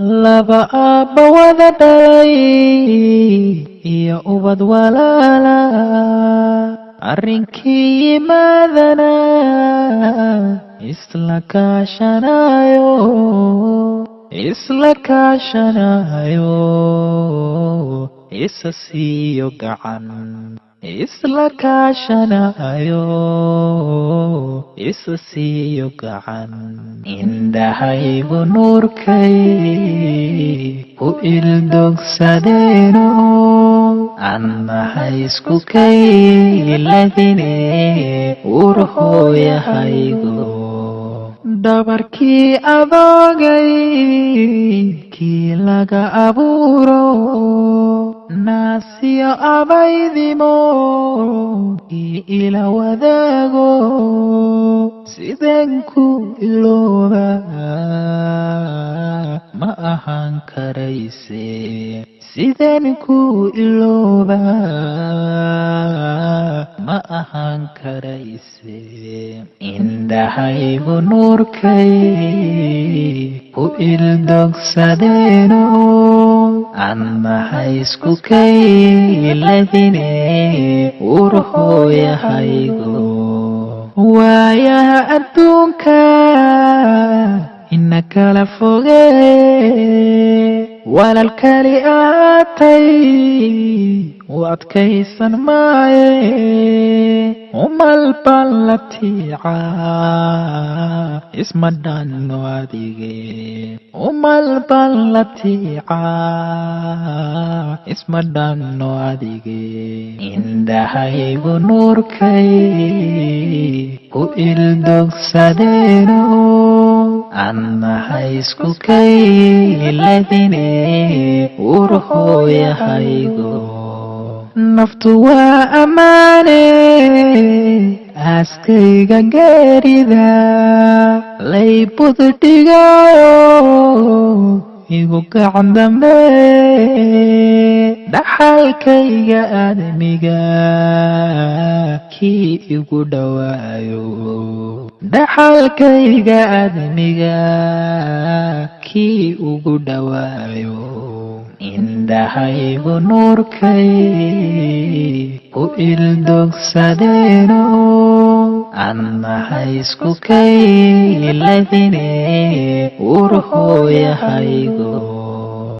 laba aabba wada dhalay iyo ubad walaala arrinkii yimaadana isla kaashanayo isa siiyo gacan isla kaashanayo isa siiyo gacan indhahaygu nuurkay ku ildogsadeeno annahay isku kayladine urhooyahaygo dhabarkii adoogay kii laga abuuro naasiyo abaydimo kii ila wadaago sideen ku ilooba ma ahaan karayse sideen ku ilooba ma ahaan karayse indhahaygu nuurkay ku ildogsadeeno annahay isku kayladine urhooyahaygo waayaha adduunka ina kala fogee walaalkali aatay u adkaysan maaye umal baan la tiicaa isma dhanno adige umal baan la tiicaa isma dhanno adige indhahaygu nuurkay ku ildogsadeeno annahay isku kayladine urhooyahaygo naftu waa ammaane aaskayga geerida laybud dhigayo igu gacan dambe dhaxalkayga aadamiga kii igu dhawaayo dhaxalkayga aadamiga kii ugu dhawaayo indhahaygu nuurkay ku ildogsadeeno annahay isku kayladine urhooyahaygo